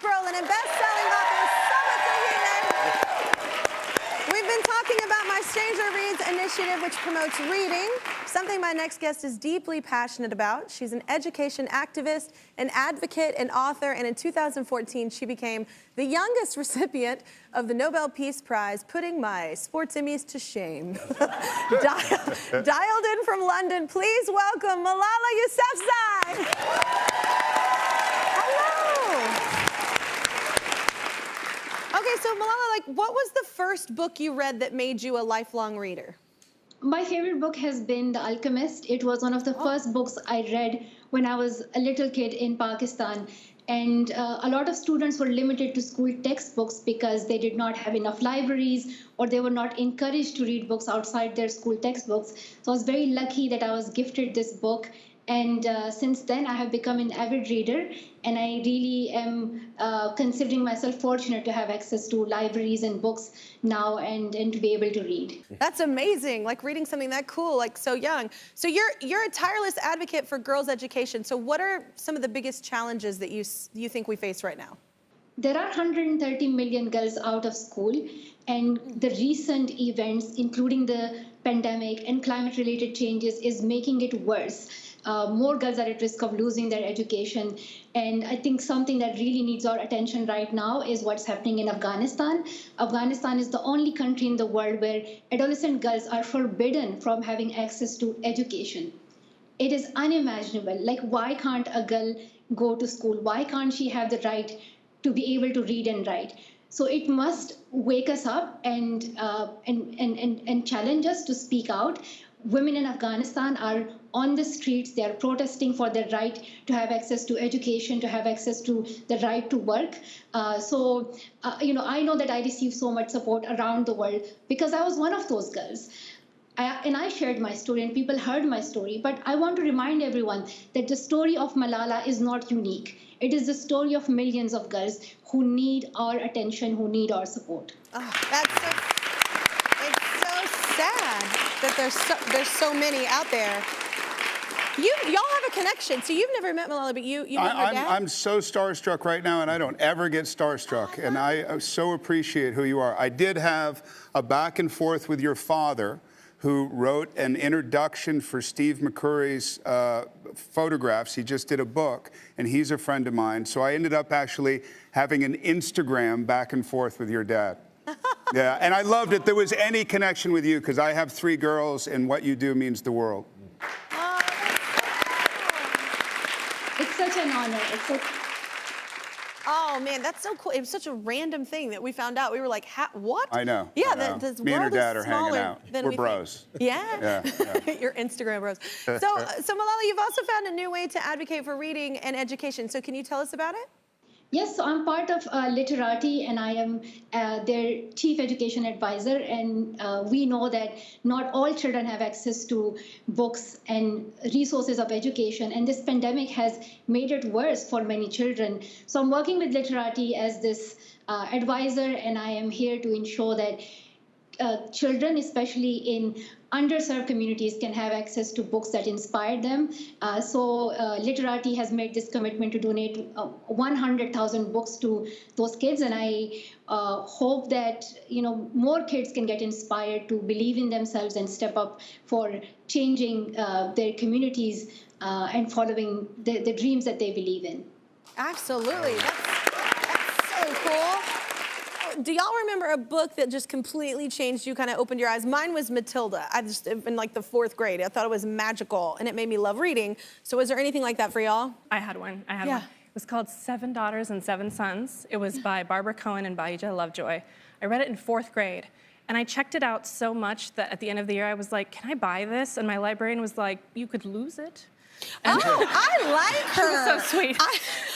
Brolin and best-selling author Sabaa Tahir. We've been talking about my Stranger Reads initiative, which promotes reading, something my next guest is deeply passionate about. She's an education activist, an advocate, an author, and in 2014, she became the youngest recipient of the Nobel Peace Prize, putting my sports Emmys to shame. Dialed in from London, please welcome Malala Yousafzai. Okay, so Malala, what was the first book you read that made you a lifelong reader? My favorite book has been The Alchemist. It was one of the first books I read when I was a little kid in Pakistan. And a lot of students were limited to school textbooks because they did not have enough libraries or they were not encouraged to read books outside their school textbooks. So I was very lucky that I was gifted this book. And since then, I have become an avid reader, and I really am considering myself fortunate to have access to libraries and books now and to be able to read. That's amazing, reading something that cool, so young. So you're a tireless advocate for girls' education. So what are some of the biggest challenges that you think we face right now? There are 130 million girls out of school, and the recent events, including the pandemic and climate-related changes, is making it worse. More girls are at risk of losing their education. And I think something that really needs our attention right now is what's happening in Afghanistan. Afghanistan is the only country in the world where adolescent girls are forbidden from having access to education. It is unimaginable. Why can't a girl go to school? Why can't she have the right to be able to read and write? So it must wake us up and challenge us to speak out. Women in Afghanistan are on the streets. They are protesting for their right to have access to education, to have access to the right to work. I know that I receive so much support around the world because I was one of those girls. I shared my story and people heard my story. But I want to remind everyone that the story of Malala is not unique. It is the story of millions of girls who need our attention, who need our support. Oh, it's so sad that there's so many out there. Y'all have a connection. So you've never met Malala, but you met her dad? I'm so starstruck right now, and I don't ever get starstruck. And I so appreciate who you are. I did have a back and forth with your father, who wrote an introduction for Steve McCurry's photographs. He just did a book, and he's a friend of mine. So I ended up actually having an Instagram back and forth with your dad. Yeah, and I loved it. There was any connection with you, because I have 3 girls, and what you do means the world. It's such an honor. Oh, man, that's so cool. It was such a random thing that we found out. We were like, what? I know. Yeah, I know. the Me and her world dad is are hanging smaller out. than We're we bros. think. Yeah? Yeah. Your Instagram bros. So Malala, you've also found a new way to advocate for reading and education. So can you tell us about it? Yes, so I'm part of Literati, and I am their chief education advisor. And we know that not all children have access to books and resources of education. And this pandemic has made it worse for many children. So I'm working with Literati as this advisor, and I am here to ensure that children, especially in underserved communities, can have access to books that inspire them. Literati has made this commitment to donate 100,000 books to those kids, and I hope that more kids can get inspired to believe in themselves and step up for changing their communities and following the dreams that they believe in. Absolutely. That's so cool. Do y'all remember a book that just completely changed you, kind of opened your eyes? Mine was Matilda. I just, in the 4th grade, I thought it was magical, and it made me love reading. So is there anything like that for y'all? I had one. It was called 7 Daughters and 7 Sons. It was by Barbara Cohen and Bahija Lovejoy. I read it in 4th grade, and I checked it out so much that at the end of the year, I was like, can I buy this? And my librarian was like, you could lose it. And I like her. She was so sweet.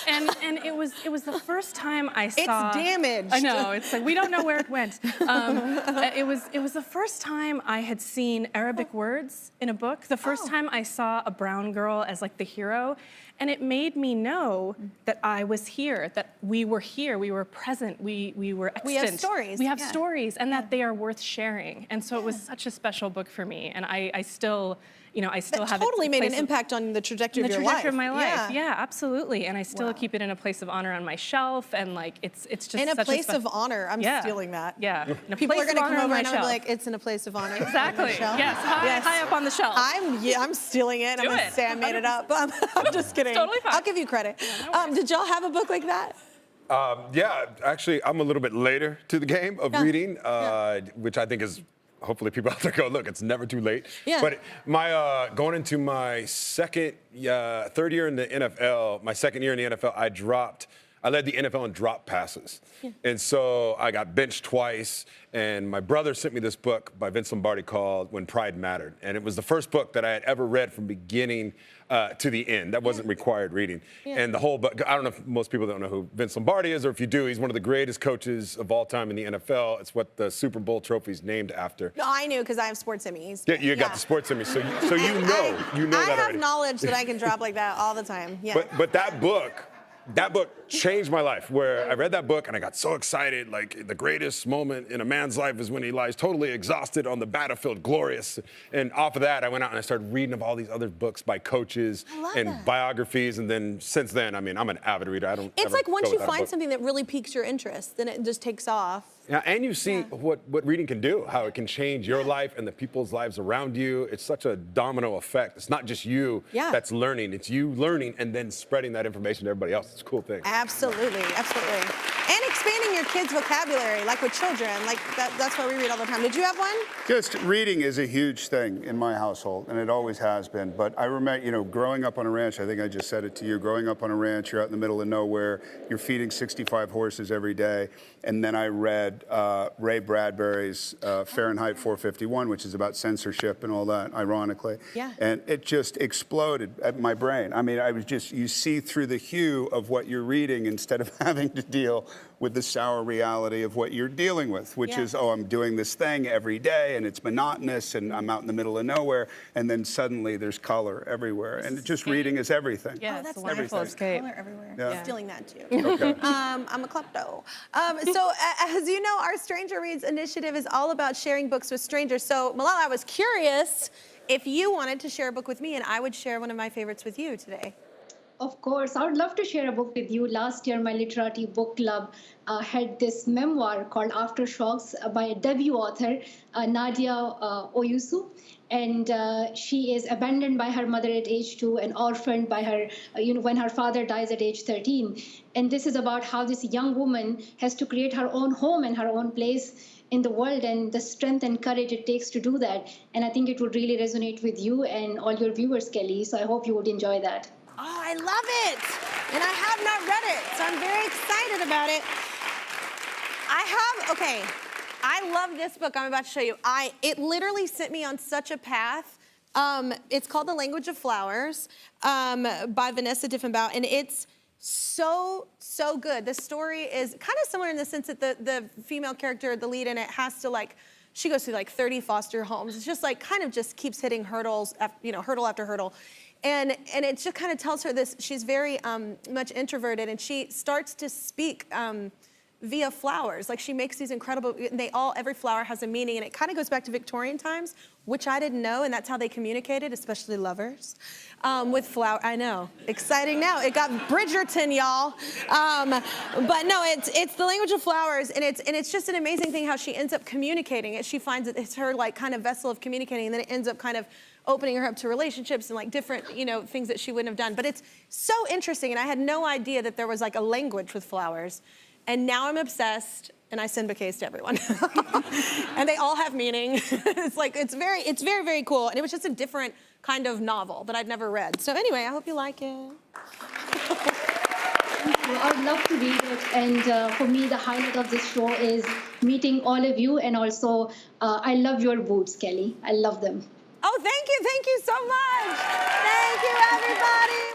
And it was the first time I saw. It's damaged. I know. It's like we don't know where it went. It was the first time I had seen Arabic words in a book. The first time I saw a brown girl as the hero, and it made me know that I was here, that we were here, we were present, we were extant. We have stories. We have stories, and that they are worth sharing. And so it was such a special book for me, and I still. you know, I still have totally it made an impact on the trajectory of your life. The trajectory of my life, yeah, absolutely. And I still keep it in a place of honor on my shelf, and like it's just in a such place of honor. I'm stealing that. Yeah, people are going to come over and I'm like, it's in a place of honor. Exactly. Yes, high up on the shelf. I'm stealing it. I'm going to say I made it up. I'm just kidding. It's totally fine. I'll give you credit. Did y'all have a book like that? Yeah, actually, I'm a little bit later to the game of reading, which I think is. Hopefully people out there go, look, it's never too late. Yeah. But my going into my third year in the NFL, my second year in the NFL, I led the NFL in drop passes. Yeah. And so I got benched twice, and my brother sent me this book by Vince Lombardi called When Pride Mattered. And it was the first book that I had ever read from beginning to the end. That wasn't required reading. Yeah. And the whole book, I don't know if most people don't know who Vince Lombardi is, or if you do, he's one of the greatest coaches of all time in the NFL. It's what the Super Bowl trophy is named after. No, I knew because I have sports Emmys. Yeah, you got the sports Emmys, so you know I that have already. knowledge that I can drop like that all the time. Yeah. But that book changed my life, where I read that book and I got so excited. Like, the greatest moment in a man's life is when he lies totally exhausted on the battlefield, glorious. And off of that, I went out and I started reading of all these other books by coaches and biographies. And then since then, I mean, I'm an avid reader. It's like once you find something that really piques your interest, then it just takes off. Yeah, and you see what reading can do, how it can change your life and the people's lives around you. It's such a domino effect. It's not just you that's learning. It's you learning and then spreading that information to everybody else. It's a cool thing. Absolutely, absolutely. And expanding your kids' vocabulary, like with children. Like that's why we read all the time. Did you have one? Just reading is a huge thing in my household, and it always has been. But I remember, growing up on a ranch, I think I just said it to you, growing up on a ranch, you're out in the middle of nowhere, you're feeding 65 horses every day. And then I read Ray Bradbury's Fahrenheit 451, which is about censorship and all that, ironically. Yeah. And it just exploded at my brain. I mean, you see through the hue of what you're reading instead of having to deal with the sour reality of what you're dealing with, which is, I'm doing this thing every day and it's monotonous and I'm out in the middle of nowhere, and then suddenly there's color everywhere. And just reading is everything. Yeah, that's wonderful escape. Color everywhere. Yeah. I'm stealing that too. Okay. I'm a klepto. So as you know, our Stranger Reads initiative is all about sharing books with strangers. So Malala, I was curious if you wanted to share a book with me, and I would share one of my favorites with you today. Of course, I would love to share a book with you. Last year, my Literati book club had this memoir called Aftershocks by a debut author, Nadia Owusu. And she is abandoned by her mother at age 2 and orphaned by her, when her father dies at age 13. And this is about how this young woman has to create her own home and her own place in the world, and the strength and courage it takes to do that. And I think it would really resonate with you and all your viewers, Kelly. So I hope you would enjoy that. Oh, I love it. And I have not read it, so I'm very excited about it. I love this book I'm about to show you. It literally sent me on such a path. It's called The Language of Flowers by Vanessa Diffenbaugh, and it's so good. The story is kind of similar in the sense that the female character, the lead in it, has to she goes through 30 foster homes. It's just kind of just keeps hitting hurdles, hurdle after hurdle. And it just kind of tells her this, she's very much introverted, and she starts to speak via flowers. Like, she makes these incredible, every flower has a meaning, and it kind of goes back to Victorian times, which I didn't know, and that's how they communicated, especially lovers, with flower. I know, exciting now. It got Bridgerton, y'all. But no, it's the language of flowers, and it's just an amazing thing how she ends up communicating it. She finds it's her kind of vessel of communicating, and then it ends up kind of opening her up to relationships and different, things that she wouldn't have done. But it's so interesting, and I had no idea that there was a language with flowers. And now I'm obsessed, and I send bouquets to everyone. And they all have meaning. It's very, very cool. And it was just a different kind of novel that I'd never read. So anyway, I hope you like it. I would love to read it. And for me, the highlight of this show is meeting all of you. And also, I love your boots, Kelly. I love them. Oh, thank you so much. Thank you, everybody.